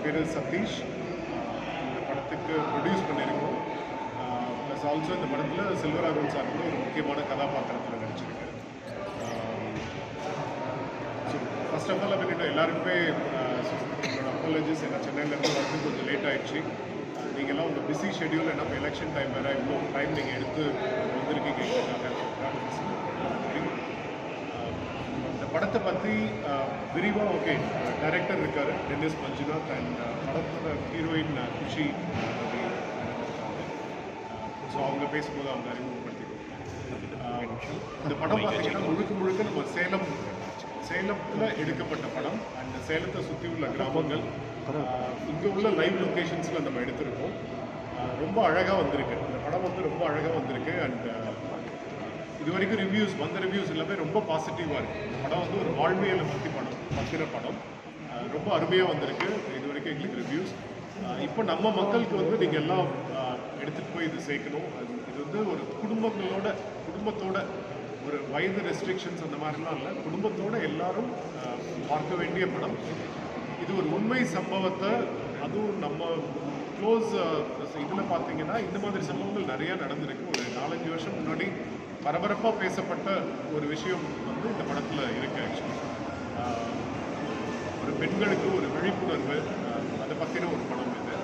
பேர் சதீஷ். இந்த படத்துக்கு ப்ரொடியூஸ் பண்ணியிருக்கோம். ப்ளஸ் ஆல்சோ இந்த படத்தில் செல்வராகவன் சார் கூட ஒரு முக்கியமான கதாபாத்திரத்தில் நடிச்சிருக்கேன். ஸோ ஃபர்ஸ்ட் ஆஃப் ஆல் அப்படின்னா எல்லாருக்குமே என்னோட அப்பாலஜிஸ். ஏன்னா சென்னையிலேருந்து வந்து கொஞ்சம் லேட் ஆகிடுச்சு. நீங்கள்லாம் உங்கள் பிஸி ஷெடியூல் என்ன எலெக்ஷன் டைம் வேறு இவ்வளோ டைம் நீங்கள் எடுத்து வந்திருக்கீங்க. இந்த படத்தை பற்றி விரிவாக ஓகே, டைரக்டர் இருக்கார் டென்னிஸ் மஞ்சுநாத் அண்ட் படத்தோட ஹீரோயின் குஷி. ஸோ அவங்க பேசும்போது அவங்க அறிமுகப்படுத்திக்கோங்க. இந்த படம் பார்த்தீங்கன்னா முழுக்க நம்ம சேலத்தில் எடுக்கப்பட்ட படம். அண்ட் சேலத்தை சுற்றி உள்ள கிராமங்கள், இங்கே உள்ள லைவ் லொக்கேஷன்ஸில் நம்ம எடுத்திருக்கோம். ரொம்ப அழகாக வந்திருக்கு இந்த படம், வந்து ரொம்ப அழகாக வந்திருக்கு. அண்ட் இது வரைக்கும் ரிவ்யூஸ் எல்லாமே ரொம்ப பாசிட்டிவாக இருக்குது. இந்த படம் வந்து ஒரு வாழ்வியலை பற்றின படம். ரொம்ப அருமையாக வந்திருக்கு இது வரைக்கும் எங்களுக்கு ரிவ்யூஸ். இப்போ நம்ம மக்களுக்கு வந்து நீங்கள் எல்லாம் எடுத்துகிட்டு போய் இது சேர்க்கணும். இது வந்து ஒரு குடும்பத்தோட ஒரு வயது ரெஸ்ட்ரிக்ஷன்ஸ் அந்த மாதிரிலாம் இல்லை, குடும்பத்தோடு எல்லாரும் பார்க்க வேண்டிய படம். இது ஒரு உண்மை சம்பவத்தை, அதுவும் நம்ம க்ளோஸ் இதில் பார்த்தீங்கன்னா இந்த மாதிரி சம்பவங்கள் நிறையா நடந்திருக்கு. ஒரு 4-5 வருஷம் முன்னாடி பரபரப்பாக பேசப்பட்ட ஒரு விஷயம் வந்து இந்த படத்தில் இருக்குது. ஆக்சுவலி ஒரு பெண்களுக்கு ஒரு விழிப்புணர்வு, அதை பற்றின ஒரு படம் இது.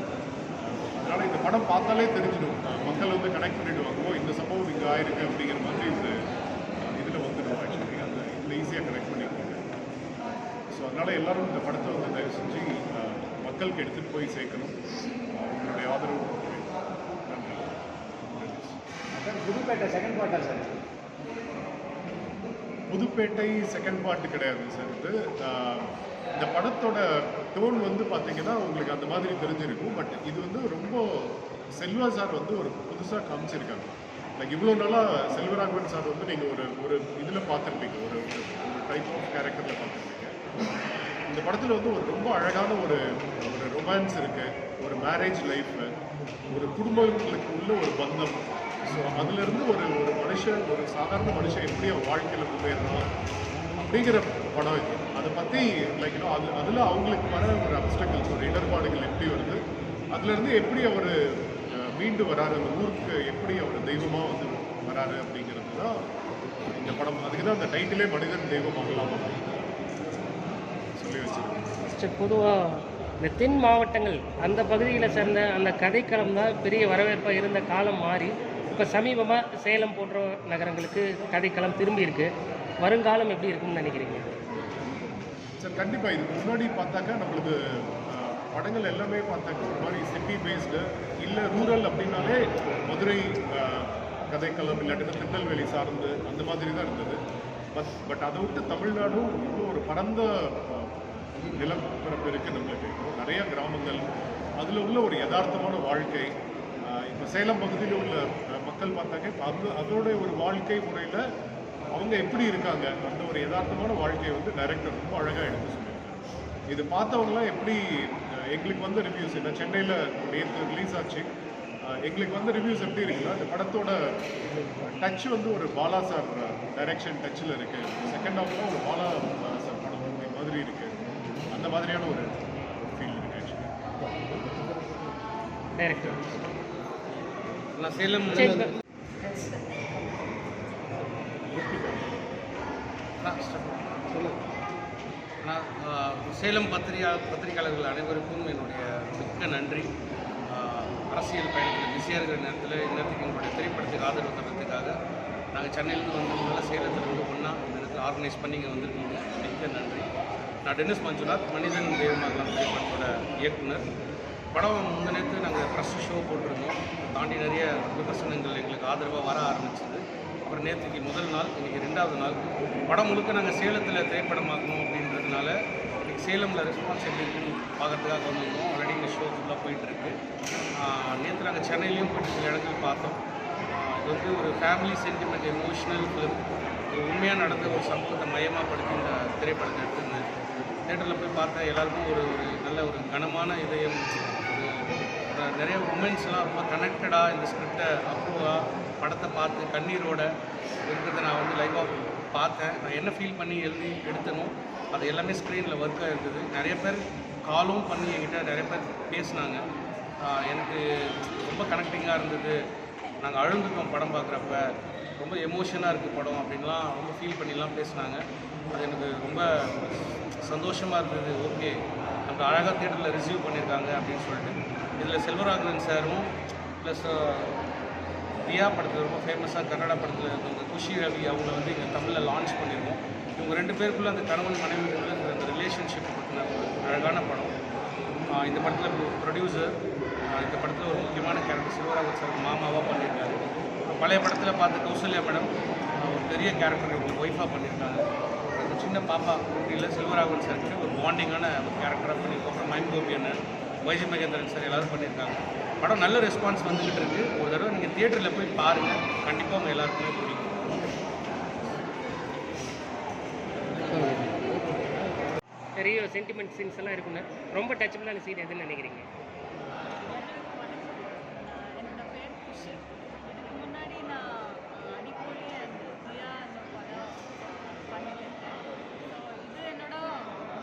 அதனால் இந்த படம் பார்த்தாலே தெரிஞ்சிடும், மக்கள் வந்து கனெக்ட் பண்ணிவிடுவாங்க, இந்த சம்பவம் இங்கே ஆயிருக்கு அப்படிங்கிற மாதிரி இந்த இதில் வந்துடும். ஆக்சுவலி அந்த இதில் ஈஸியாக கனெக்ட் பண்ணிக்குவாங்க. ஸோ அதனால் எல்லோரும் இந்த படத்தை வந்து தயவு செஞ்சு மக்களுக்கு எடுத்துகிட்டு போய் சேர்க்கணும். உங்களுடைய ஆதரவு நன்றி. புதுப்பேட்டை செகண்ட் பார்ட்டா சார்? புதுப்பேட்டை செகண்ட் பார்ட்டு கிடையாது சார். இது இந்த படத்தோட டோன் வந்து பார்த்தீங்கன்னா உங்களுக்கு அந்த மாதிரி தெரிஞ்சிருக்கும். பட் இது வந்து ரொம்ப செல்வா சார் வந்து ஒரு புதுசாக காமிச்சிருக்காங்க. லைக் இவ்வளோ நாளாக செல்வராகவன் சார் வந்து நீங்கள் ஒரு இதில் பார்த்துருப்பீங்க, ஒரு டைப் ஆஃப் கேரக்டரில் பார்த்துருப்பீங்க. இந்த படத்தில் வந்து ஒரு ரொம்ப அழகான ஒரு ரொமான்ஸ் இருக்குது, ஒரு மேரேஜ் லைஃபு, ஒரு குடும்பங்களுக்கு உள்ள ஒரு பந்தம். ஸோ அதுலேருந்து ஒரு சாதாரண மனுஷன் எப்படி அவன் வாழ்க்கையில் முன்னேறணும் அப்படிங்கிற படம் இது. அதை பற்றி லைக் அதில் அவங்களுக்கு வர ஒரு அப்டக்கிள்ஸ், ஒரு இடர்பாடுகள் எப்படி வருது, அதுலேருந்து எப்படி அவர் மீண்டு வராரு, அந்த ஊருக்கு எப்படி அவர் தெய்வமாக வந்து வராரு அப்படிங்கிறது தான் இந்த படம். அதுக்கு தான் அந்த டைட்டிலே மனிதன் தெய்வமாகலாம் அப்படின்னு சொல்லி வச்சுருக்கோம். பொதுவாக இந்த தென் மாவட்டங்கள் அந்த பகுதியில் சேர்ந்த அந்த கதைக்களம் தான் பெரிய வரவேற்பாக இருந்த காலம் மாறி இப்போ சமீபமாக சேலம் போன்ற நகரங்களுக்கு கதைக்களம் திரும்பி இருக்கு. வருங்காலம் எப்படி இருக்குன்னு நினைக்கிறீங்க சார்? கண்டிப்பாக இதுக்கு முன்னாடி பார்த்தாக்கா நம்மளுக்கு படங்கள் எல்லாமே பார்த்தாக்கா ஒரு மாதிரி சிட்டி பேஸ்டு, இல்லை ரூரல் அப்படின்னாலே மதுரை கதைக்களம், இல்லாட்டினா திருநெல்வேலி சார்ந்து அந்த மாதிரி தான் இருந்தது. பட் அதை விட்டு தமிழ்நாடும் இவ்வளோ ஒரு பரந்த நிலப்பரப்பு இருக்குது நம்மளுக்கு. நிறைய கிராமங்கள், அதில் உள்ள ஒரு யதார்த்தமான வாழ்க்கை. இப்போ சேலம் பகுதியில் உள்ள மக்கள் பார்த்தாக்க இப்போ அதோடைய ஒரு வாழ்க்கை முறையில் அவங்க எப்படி இருக்காங்க, அந்த ஒரு யதார்த்தமான வாழ்க்கையை வந்து டைரக்டர் ரொம்ப அழகாக எடுத்து சொல்லியிருக்காங்க. இது பார்த்தவங்களாம் எப்படி எங்களுக்கு வந்து ரிவ்யூஸ், என்ன சென்னையில் நேற்று ரிலீஸ் ஆச்சு, எங்களுக்கு வந்து ரிவ்யூஸ் எப்படி இருக்குன்னா, இந்த படத்தோட டச் வந்து ஒரு பாலா சார் டைரக்ஷன் டச்சில் இருக்குது. செகண்ட் ஹாஃப்லாம் ஒரு பாலா சார் படம் மாதிரி இருக்குது. அந்த மாதிரியான ஒரு ஃபீல் இருக்குது ஆக்சுவலி. டைரக்டர் நான் சேலம் சேலம் பத்திரிகையாளர்கள் அனைவருக்கும் என்னுடைய மிக்க நன்றி. அரசியல் பயணத்தில் பிஸியாக இருக்கிற நேரத்தில் இன்னத்துக்கு எங்களுடைய திரைப்படத்துக்கு ஆதரவு தரத்துக்காக நாங்கள் சென்னையிலேருந்து வந்ததுனால சேலத்திலிருந்து ஒன்றா இந்த இடத்துல ஆர்கனைஸ் பண்ணி இங்கே வந்திருக்கீங்க. மிக்க நன்றி. நான் டென்னிஸ் மஞ்சுநாத், மனிதன் தெய்வமாகலாம் திரைப்படத்தோட இயக்குனர். படம் முந்தினத்து நாங்கள் ப்ரெஸ் ஷோ போட்டிருந்தோம். தாண்டி நிறைய விமர்சனங்கள் எங்களுக்கு ஆதரவாக வர ஆரம்பிச்சிது. அப்புறம் நேற்றுக்கு முதல் நாள், இன்றைக்கி 2வது நாள். படம் முழுக்க நாங்கள் சேலத்தில் திரைப்படமாக்கணும் அப்படின்றதுனால இன்றைக்கி சேலமில் ரெஸ்பான்ஸ் எப்படி இருக்குன்னு பார்க்கறதுக்காக வந்திருக்கோம். ஆல்ரெடி இங்கே ஷோ ஃபுல்லாக போயிட்டுருக்கு. நேற்று நாங்கள் சென்னையிலையும் போய்ட்டு சில இடங்கள் பார்த்தோம். இது வந்து ஒரு ஃபேமிலி சென்டிமெண்ட் எமோஷ்னல் ஃபிலிம், ஒரு உண்மையாக நடந்த ஒரு சம்பவத்தை மையமாகப்படுத்தி இந்த திரைப்படத்தை எடுத்துருந்தேன். தேட்டரில் போய் பார்த்தா எல்லாருக்கும் ஒரு நல்ல ஒரு கனமான இதயம், ஒரு நிறைய உமன்ஸ்லாம் ரொம்ப கனெக்டடாக இந்த ஸ்கிரிப்டை அப்ரூவாக படத்தை பார்த்து கண்ணீரோடு இருக்கிறத நான் வந்து லைவாக பார்த்தேன். நான் என்ன ஃபீல் பண்ணி எடுத்தனோ அது எல்லாமே ஸ்க்ரீனில் ஒர்க் ஆகிருக்குது. நிறைய பேர் காலும் பண்ணி என்கிட்ட நிறைய பேர் பேசினாங்க. எனக்கு ரொம்ப கனெக்டிங்காக இருந்தது. நாங்கள் அழுந்துட்டோம் படம் பார்க்குறப்ப, ரொம்ப எமோஷனாக இருக்குது படம் அப்படின்லாம் ரொம்ப ஃபீல் பண்ணிலாம் பேசினாங்க. அது எனக்கு ரொம்ப சந்தோஷமாக இருந்தது. ஓகே, நம்ம அழகாக தியேட்டரில் ரிசீவ் பண்ணியிருக்காங்க அப்படின்னு சொல்லிட்டு. இதில் செல்வராகவன் சாரும் ப்ளஸ் தியா படத்தில் ரொம்ப ஃபேமஸாக கன்னடா படத்தில் இருந்தவங்க குஷி ரவி அவங்கள வந்து இங்கே தமிழில் லான்ச் பண்ணியிருக்கோம். இவங்க 2 பேருக்குள்ளே அந்த கணவன் மனைவிக்குள்ள அந்த ரிலேஷன்ஷிப் பற்றின ஒரு அழகான படம். இந்த படத்தில் ப்ரொடியூசர், இந்த படத்தில் ஒரு முக்கியமான கேரக்டர் செல்வராகவன் சார் மாமாவாக பண்ணியிருக்காரு. பழைய படத்தில் பார்த்த கௌசல்யா மேடம் ஒரு பெரிய கேரக்டர் இவங்க ஒய்ஃபாக பண்ணியிருக்காங்க. ஒரு சின்ன பாப்பா குட்டியில் செல்வராகவன் சார்கிட்ட ஒரு பாண்டிங்கான ஒரு கேரக்டராக பண்ணியிருக்கோம். அப்புறம் மைம் கோபி அண்ணன், வைஜி மகேந்திரன் சார் எல்லோரும் பண்ணியிருக்காங்க. படம் நல்ல ரெஸ்பான்ஸ் வந்துக்கிட்டு இருக்குது. ஒரு தடவை நீங்கள் தியேட்டரில் போய் பாருங்கள், கண்டிப்பாக அவங்க எல்லாருக்குமே பிடிக்கும். நிறைய சென்டிமெண்ட் சீன்ஸ் எல்லாம் இருக்குன்னு ரொம்ப டச்சபிளான சீன் எதுன்னு நினைக்கிறீங்க? என்னோட பேர் குஷி. இதுக்கு முன்னாடி நான் அடிப்பொலி அண்ட் தியா அந்த படம் பண்ணியிருக்கேன். ஸோ இது என்னோட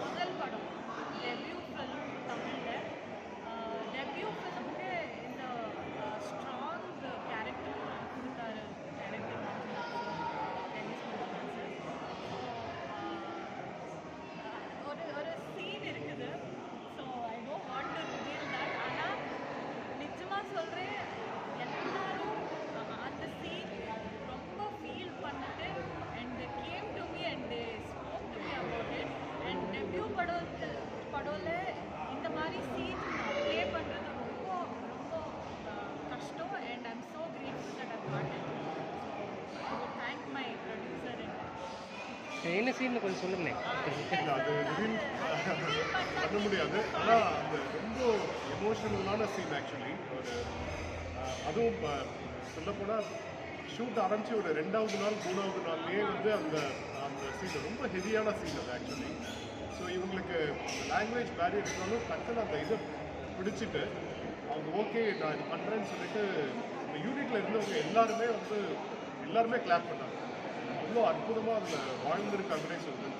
முதல் படம், டெபியூ ஃபிலிம் தமிழில். டெபியூ ஃபிலிம்க்கு இந்த ஸ்ட்ராங் கேரக்டர் கொடுத்தாரு டைரக்டர் டென்னிஸ் மோகன் சார். ஒரு சீன் இருக்குது. So I don't want to reveal that. ஆனால் நிஜமாக சொல்கிறேன், எல்லாரும் அந்த சீன் ரொம்ப ஃபீல் பண்ணிட்டு and came to me and they spoke to me about it. And debut படத்தில் இந்த மாதிரி சீன் ப்ளே பண்ணுறது ரொம்ப ரொம்ப கஷ்டம். And I am so grateful that I got it. So I would thank my producer. என்ன scene கொஞ்சம் சொல்லுங்களேன். அது ரிவீல் பண்ண முடியாது. ஆனால் அந்த ரொம்ப எமோஷனலான சீன் ஆக்சுவலி. ஒரு அதுவும் சொல்லப்போனால் ஷூட் ஆரம்பித்து ஒரு 2வது நாள் 3வது நாள்லேயே வந்து அந்த அந்த சீன் ரொம்ப ஹெவியான சீன் அது ஆக்சுவலி. ஸோ இவங்களுக்கு லாங்குவேஜ் பேரியர் இருந்தாலும் டக்குன்னு அந்த இதை பிடிச்சிட்டு அவங்க ஓகே நான் இது பண்ணுறேன்னு சொல்லிட்டு இந்த யூனிட்டில் இருந்தவங்க எல்லாருமே கிளாப் பண்ணாங்க. அவ்வளோ அற்புதமாக அதில் வாழ்ந்திருக்காங்கன்னே சொல்லுவேன்.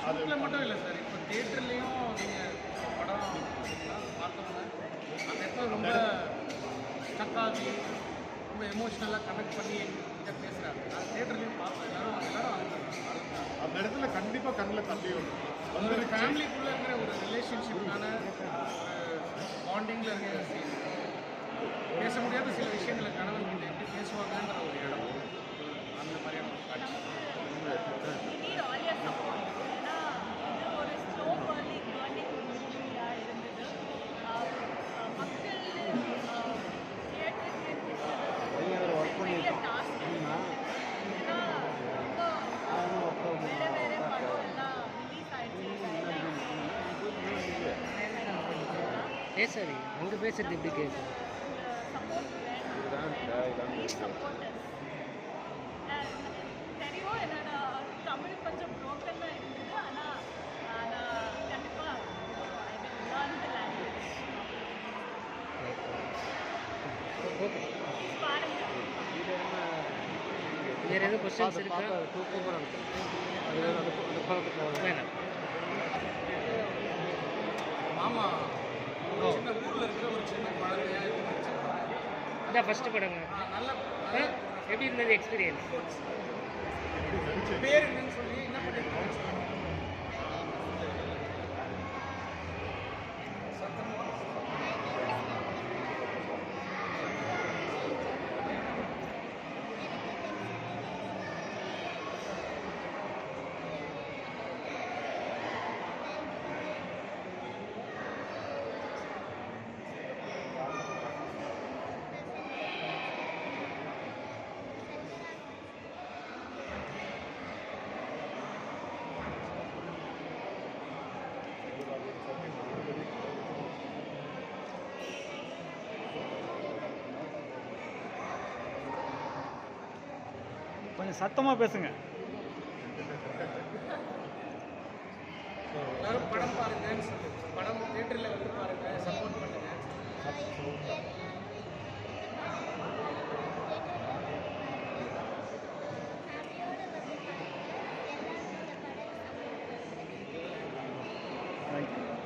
அதில் மட்டும் இல்லை சார், இப்போ தியேட்டர்லேயும் நீங்கள் படம் பார்த்தோம்னா அந்த இடத்துல ரொம்ப ஸ்டக்காகி ரொம்ப எமோஷ்னலாக கனெக்ட் பண்ணி என்கிட்ட பேசுகிறாங்க. நான் தியேட்டர்லேயும் பார்த்தேன். எல்லாரும் அந்த இடத்துல கண்டிப்பாக கண்ணில் தள்ளி வந்து ஒரு ஃபேமிலிக்குள்ளே இருக்கிற ஒரு ரிலேஷன்ஷிப்னான பாண்டிங்கில் இருக்கிற சீன், பேச முடியாத சில விஷயங்களை கணவன் கிட்ட எப்படி பேசுவாங்கன்ற ஒரு இடம், அந்த மாதிரியான ஒரு காட்சி. We need all your support. ஏன்னா இது ஒரு ஸ்லோ பர்னிங் மூவியாக இருந்தது. மக்கள் தியேட்டருக்கு பெரிய டாஸ்க். ஏன்னா ரொம்ப வேறு படம் எல்லாம் ரிலீஸ் ஆகிடுச்சு. சரி அங்கே பேசுறது எப்படி கேட்கும்? சப்போர்ட் வேணும். சப்போர்ட் தெரியும். என்னோட தமிழ் கொஞ்சம் ப்ரோக்கனாக இருந்தது. ஆனால் கண்டிப்பாக I will learn the language. Okay, பாருங்க. வேறு எதுவும் கொஸ்டின்ஸ் இருக்கா? வேணாம். மாமா ஒரு சின்ன ஊரில் இருக்கிற ஒரு சின்ன குழந்தையா இதான் ஃபஸ்ட்டு படங்க. நல்ல எப்படி இருந்தது எக்ஸ்பீரியன்ஸ்? பேர் என்னன்னு சொல்லி என்ன பண்ணிருக்கோம். கொஞ்சம் சத்தமாக பேசுங்க. எல்லாரும் படம் பாருங்கன்னு சொல்லி, படம் தியேட்டரில் வந்து பாருங்க, சப்போர்ட் பண்ணுங்க. தேங்க்யூ